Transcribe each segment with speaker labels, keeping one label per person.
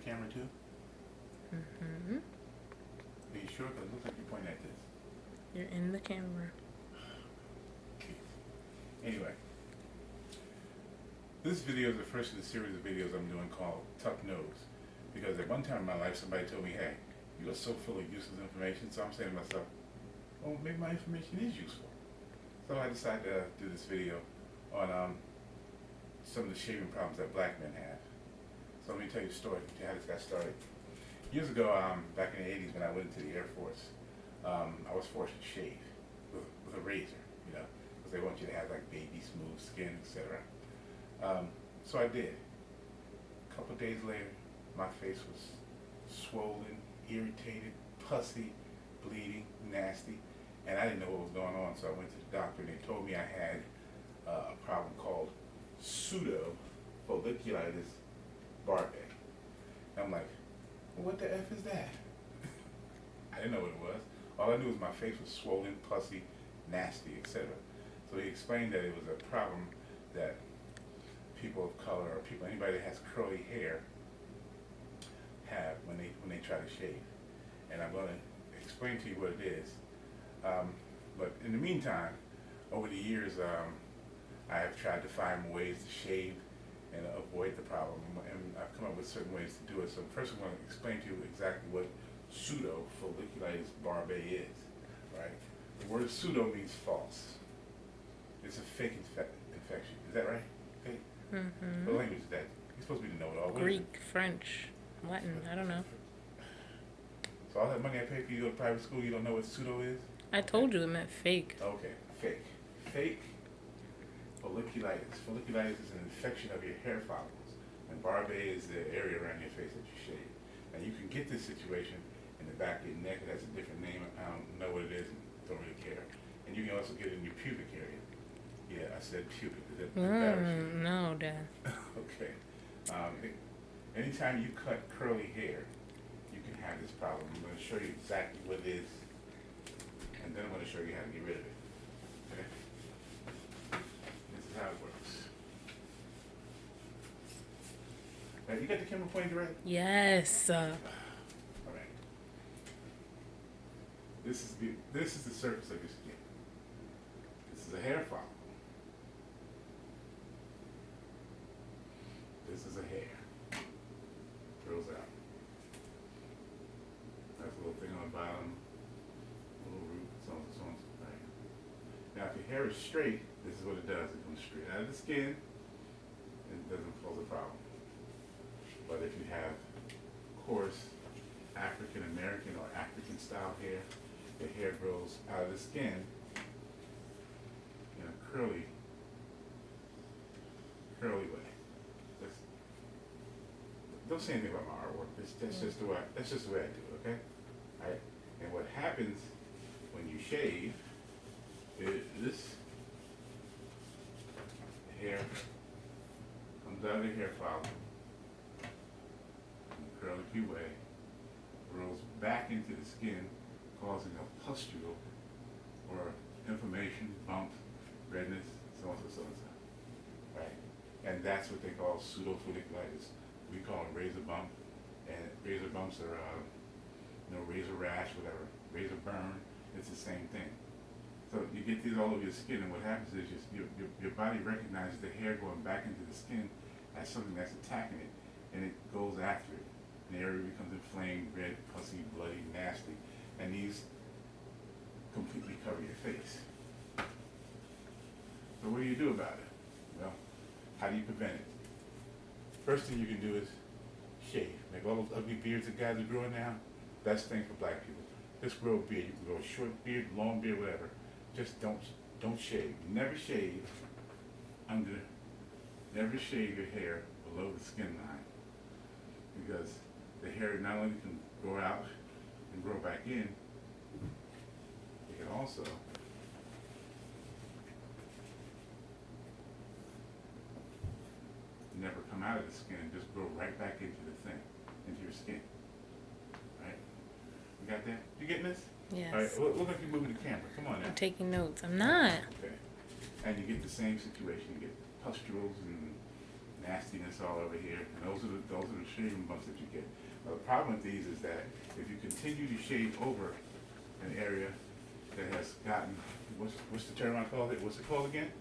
Speaker 1: camera too?
Speaker 2: Mm-hmm.
Speaker 1: Are you sure? Because it looks like you're pointing at this.
Speaker 2: You're in the camera.
Speaker 1: Anyway, this video is the first in a series of videos I'm doing called Tough Nose. Because at one time in my life, somebody told me, hey, you are so full of useless information. So I'm saying to myself, well, maybe my information is useful. So I decided to do this video on some of the shaving problems that black men have. So let me tell you a story, how this got started. Years ago, back in the 80s when I went into the Air Force, I was forced to shave with a razor, because they want you to have like baby smooth skin, etc. So I did. A couple of days later, my face was swollen, irritated, pussy, bleeding, nasty, and I didn't know what was going on. So I went to the doctor and they told me I had a problem called pseudo folliculitis barbae. And I'm like, well, what the F is that? I didn't know what it was. All I knew was my face was swollen, pussy, nasty, etc. So he explained that it was a problem that people of color or anybody that has curly hair have when they try to shave. And I'm going to explain to you what it is. But in the meantime, over the years, I have tried to find ways to shave and avoid the problem, and I've come up with certain ways to do it. So first I'm going to explain to you exactly what pseudo folliculitis barbae is, right? The word pseudo means false. It's a fake infection. Is that right? Fake?
Speaker 2: Mm-hmm.
Speaker 1: What language is that? You're supposed to be the know-it-all.
Speaker 2: Greek, French, Latin, I don't know.
Speaker 1: So all that money I pay for you to go to private school, you don't know what pseudo is?
Speaker 2: I told you it meant fake.
Speaker 1: Okay, fake. Fake folliculitis. Folliculitis is an infection of your hair follicles, and barbae is the area around your face that you shave. And you can get this situation in the back of your neck. It has a different name. I don't know what it is and don't really care. And you can also get it in your pubic area. Yeah, I said pubic. Is that embarrassing?
Speaker 2: No, Dad.
Speaker 1: Okay. Anytime you cut curly hair, you can have this problem. I'm going to show you exactly what it is, and then I'm going to show you how to get rid of it. Okay? This is how it works. Now, you got the camera pointing right?
Speaker 2: Yes.
Speaker 1: All right. This is the surface of your skin. This is a hair follicle. This is a hair. Grows out. That's a little thing on the bottom, a little root, so on and so on. Right. Now, if your hair is straight, this is what it does. It comes straight out of the skin. It doesn't pose a problem. But if you have coarse African American or African style hair, the hair grows out of the skin in a curly way. Don't say anything about my artwork. That's just the way I do it, okay? All right? And what happens when you shave is this hair comes out of the hair follicle in a curly way, rolls back into the skin, causing a pustule or inflammation, bump, redness, so on and so on. Right? And that's what they call pseudofolliculitis. We call them razor bump, and razor bumps are, razor rash, whatever, razor burn. It's the same thing. So you get these all over your skin, and what happens is your body recognizes the hair going back into the skin as something that's attacking it, and it goes after it. And the area becomes inflamed, red, pussy, bloody, nasty, and these completely cover your face. So what do you do about it? Well, how do you prevent it? First thing you can do is shave. Like all those ugly beards that guys are growing now, best thing for black people. Just grow a beard. You can grow a short beard, long beard, whatever. Just don't shave. Never shave never shave your hair below the skin line. Because the hair not only can grow out and grow back in, it can also never come out of the skin and just grow right back into the thing, into your skin. Right? You got that? You getting this?
Speaker 2: Yes.
Speaker 1: All right. Look like you're moving the camera. Come on now.
Speaker 2: I'm taking notes. I'm not.
Speaker 1: Okay. And you get the same situation. You get pustules and nastiness all over here, and those are the shaving bumps that you get. Now, the problem with these is that if you continue to shave over an area that has gotten, what's the term I called it? What's it called again?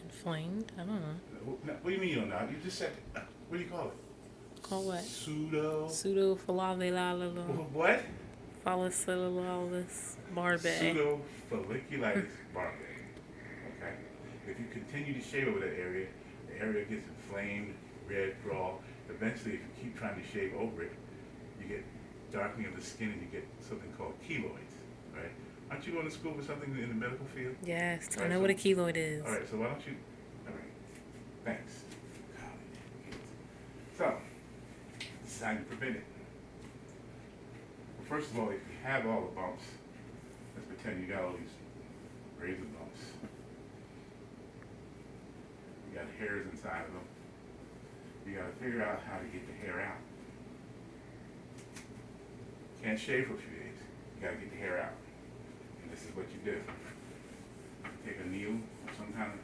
Speaker 2: Inflamed? I don't know.
Speaker 1: What do you mean you don't know? You just said, what do you call it?
Speaker 2: Call what?
Speaker 1: Pseudo
Speaker 2: Pseudo-folliculitis
Speaker 1: what?
Speaker 2: folliculitis barbae.
Speaker 1: Pseudo-folliculitis barbae. Okay? If you continue to shave over that area, the area gets inflamed, red, raw. Eventually, if you keep trying to shave over it, you get darkening of the skin and you get something called keloids, right? Aren't you going to school for something in the medical field?
Speaker 2: Yes, I
Speaker 1: Right,
Speaker 2: know
Speaker 1: so-
Speaker 2: what a keloid is.
Speaker 1: All right, so why don't you, all right, thanks. So, this is how you prevent it. Well, first of all, if you have all the bumps, let's pretend you got all these razor bumps. You got hairs inside of them. You got to figure out how to get the hair out. Can't shave for a few days. You got to get the hair out. And this is what you do. You take a needle or some kind of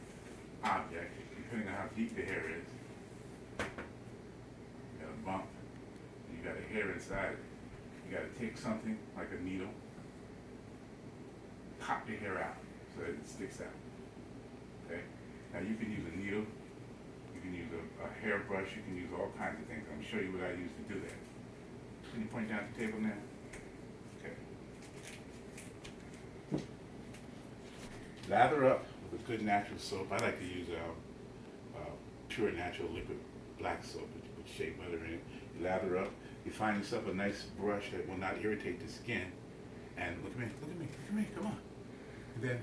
Speaker 1: object, depending on how deep the hair is. You got a bump. And you got a hair inside it. You got to take something like a needle, pop the hair out so that it sticks out. Okay? Now you can use a needle. You can use a hairbrush. You can use all kinds of things. I'm going to show you what I use to do that. Can you point down at the table now? Okay. Lather up with a good natural soap. I like to use pure natural liquid black soap with shea butter in it. You lather up. You find yourself a nice brush that will not irritate the skin. And look at me, look at me, look at me, come on. And then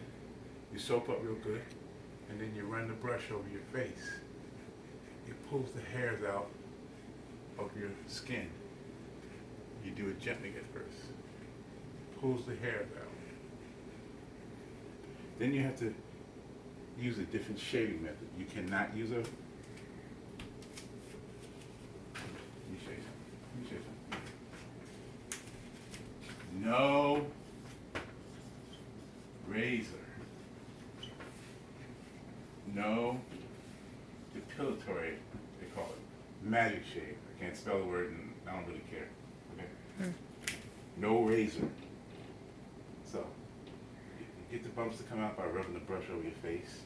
Speaker 1: you soap up real good. And then you run the brush over your face. It pulls the hairs out of your skin. You do it gently at first. Pulls the hairs out. Then you have to use a different shaving method. You cannot use a... Let me show you something. Let me show you something. No razor. No depilatory, they call it. Magic shave. I can't spell the word and I don't really care. Okay? No razor. So, you get the bumps to come out by rubbing the brush over your face.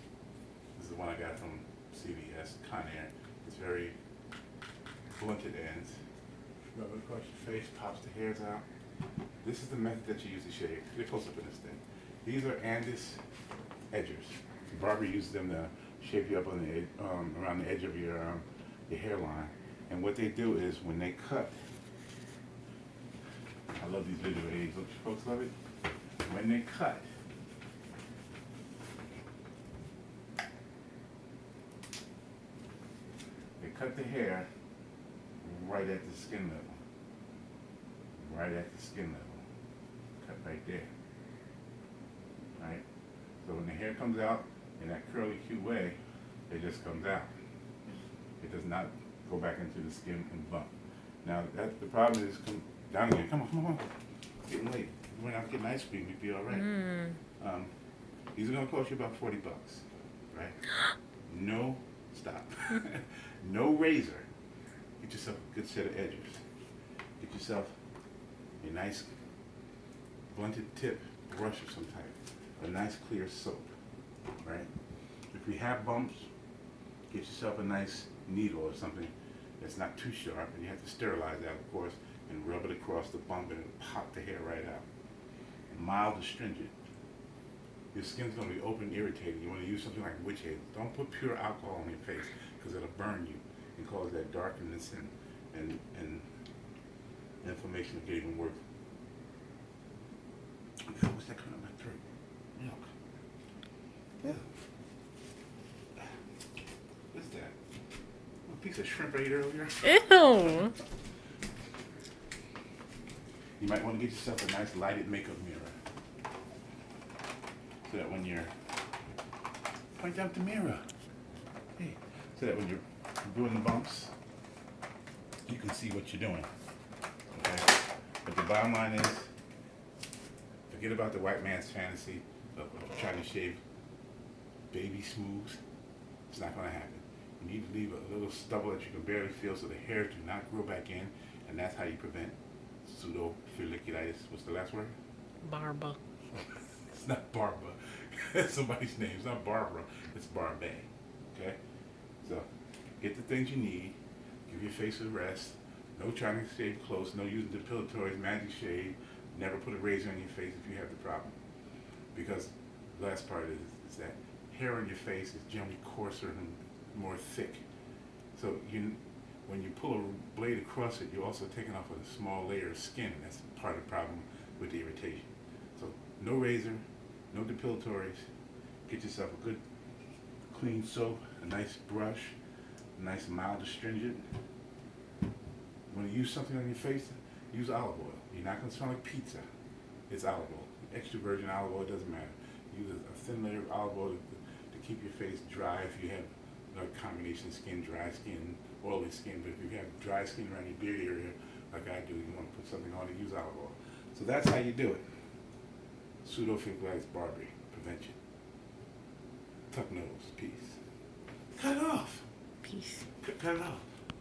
Speaker 1: This is the one I got from CVS, Conair. It's very blunted ends. Rub it across your face, pops the hairs out. This is the method that you use to shave. Get close up in this thing. These are Andis edgers. The barber uses them to shape you up on the around the edge of your hairline. And what they do is when they cut, I love these video aids. Don't you folks love it? When they cut, they cut the hair right at the skin level. Right at the skin level. Cut right there. Right? So when the hair comes out in that curly cute way, it just comes out. It does not go back into the skin and bump. Now the problem is down again. Come on, come on. Getting late. We're not getting ice cream. We'd be all right. These are gonna cost you about $40, right? No, stop. No razor. Get yourself a good set of edgers. Get yourself a nice blunted tip brush of some type. A nice clear soap, right? If you have bumps, get yourself a nice needle or something that's not too sharp, and you have to sterilize that, of course, and rub it across the bump and pop the hair right out. And mild astringent. Your skin's going to be open, irritated. You want to use something like witch hazel. Don't put pure alcohol on your face because it'll burn you and cause that darkness and inflammation to get even worse. What's that coming up my throat? Milk. Yeah. What's that? A piece of shrimp I ate earlier?
Speaker 2: Ew.
Speaker 1: You might want to get yourself a nice lighted makeup mirror. So that when you're... Point out the mirror. Hey. So that when you're doing the bumps, you can see what you're doing. Okay? But the bottom line is, forget about the white man's fantasy of trying to shave baby smooth. It's not going to happen. You need to leave a little stubble that you can barely feel so the hairs do not grow back in, and that's how you prevent pseudofolliculitis. What's the last word?
Speaker 2: Barba.
Speaker 1: It's not Barbara. That's somebody's name. It's not Barbara. It's Barbie. Okay? So, get the things you need. Give your face a rest. No trying to shave close. No using depilatories, magic shade. Never put a razor on your face if you have the problem. Because the last part is that hair on your face is generally coarser and more thick. So when you pull a blade across it, you're also taking off a small layer of skin. And that's part of the problem with the irritation. So no razor, no depilatories. Get yourself a good clean soap, a nice brush, a nice mild astringent. When you use something on your face, use olive oil. You're not going to smell like pizza. It's olive oil. Extra virgin olive oil, it doesn't matter. Use a thin layer of olive oil to keep your face dry if you have combination skin, dry skin, oily skin. But if you have dry skin around your beard area, like I do, you want to put something on it, use olive oil. So that's how you do it. Pseudofolliculitis Barbie prevention. Tuck nose, peace. Cut it off.
Speaker 2: Peace.
Speaker 1: Cut it off.